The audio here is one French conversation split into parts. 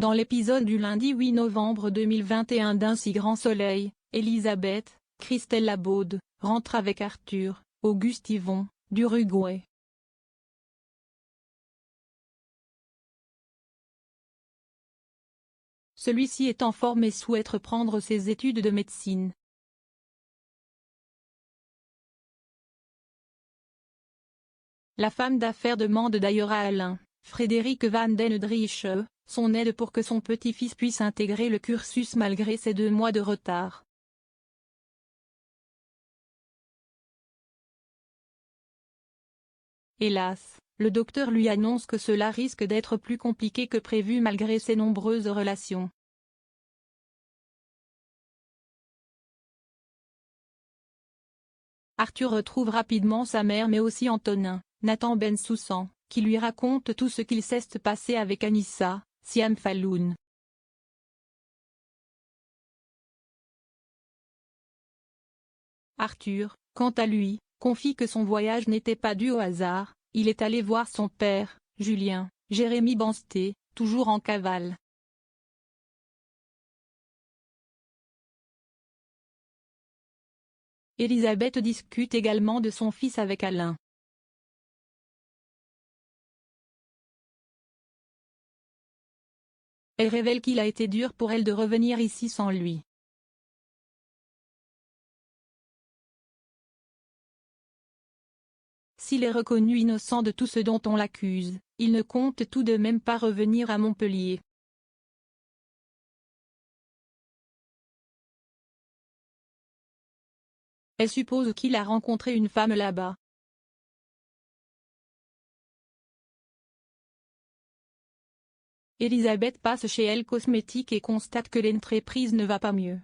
Dans l'épisode du lundi 8 novembre 2021 d'Un si grand soleil, Elisabeth, Christelle Labaude, rentre avec Arthur, Auguste Yvon, d'Uruguay. Celui-ci est en forme et souhaite reprendre ses études de médecine. La femme d'affaires demande d'ailleurs à Alain, Frédéric Van den Drieche, son aide pour que son petit-fils puisse intégrer le cursus malgré ses 2 mois de retard. Hélas, le docteur lui annonce que cela risque d'être plus compliqué que prévu malgré ses nombreuses relations. Arthur retrouve rapidement sa mère mais aussi Antonin, Nathan Bensoussan, qui lui raconte tout ce qu'il s'est passé avec Anissa, Siam Falloun. Arthur, quant à lui, confie que son voyage n'était pas dû au hasard, il est allé voir son père, Julien, Jérémy Bansté, toujours en cavale. Elisabeth discute également de son fils avec Alain. Elle révèle qu'il a été dur pour elle de revenir ici sans lui. S'il est reconnu innocent de tout ce dont on l'accuse, il ne compte tout de même pas revenir à Montpellier. Elle suppose qu'il a rencontré une femme là-bas. Elisabeth passe chez Elle Cosmétique et constate que l'entreprise ne va pas mieux.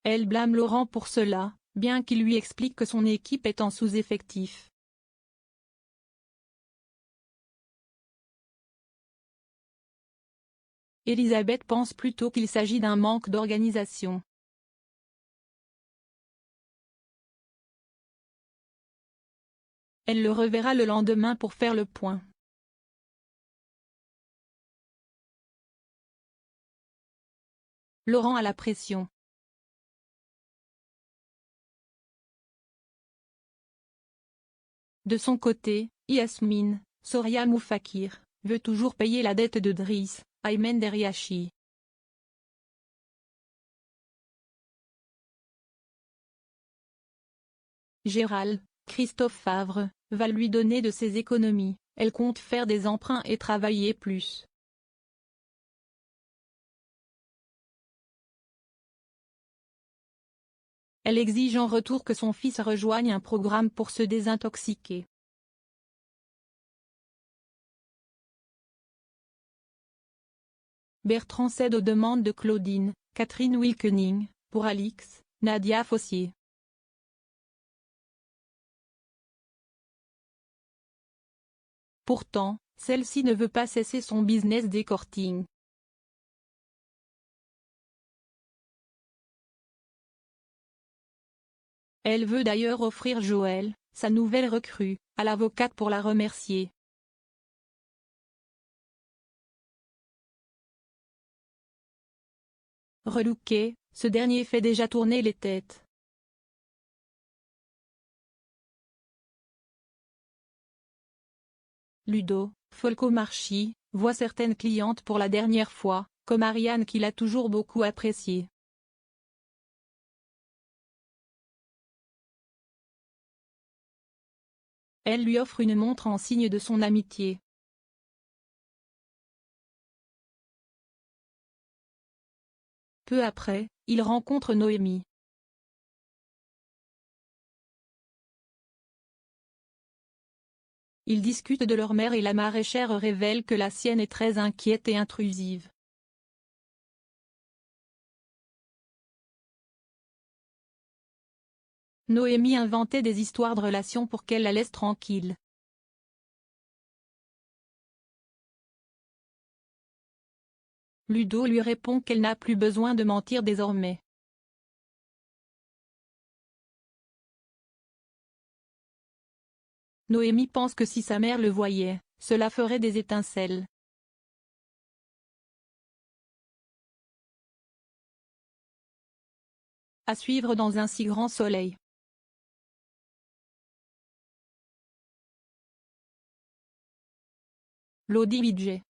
Elle blâme Laurent pour cela, bien qu'il lui explique que son équipe est en sous-effectif. Elisabeth pense plutôt qu'il s'agit d'un manque d'organisation. Elle le reverra le lendemain pour faire le point. Laurent a la pression. De son côté, Yasmine, Soria Moufakir, veut toujours payer la dette de Driss, Aymen Deryachi. Gérald, Christophe Favre, va lui donner de ses économies, elle compte faire des emprunts et travailler plus. Elle exige en retour que son fils rejoigne un programme pour se désintoxiquer. Bertrand cède aux demandes de Claudine, Catherine Wilkening, pour Alix, Nadia Fossier. Pourtant, celle-ci ne veut pas cesser son business d'escorting. Elle veut d'ailleurs offrir Joël, sa nouvelle recrue, à l'avocate pour la remercier. Relooké, ce dernier fait déjà tourner les têtes. Ludo, Folcomarchi, voit certaines clientes pour la dernière fois, comme Ariane qu'il a toujours beaucoup appréciée. Elle lui offre une montre en signe de son amitié. Peu après, il rencontre Noémie. Ils discutent de leur mère et la maraîchère révèle que la sienne est très inquiète et intrusive. Noémie inventait des histoires de relations pour qu'elle la laisse tranquille. Ludo lui répond qu'elle n'a plus besoin de mentir désormais. Noémie pense que si sa mère le voyait, cela ferait des étincelles. À suivre dans un si grand soleil. Lodi Vijay.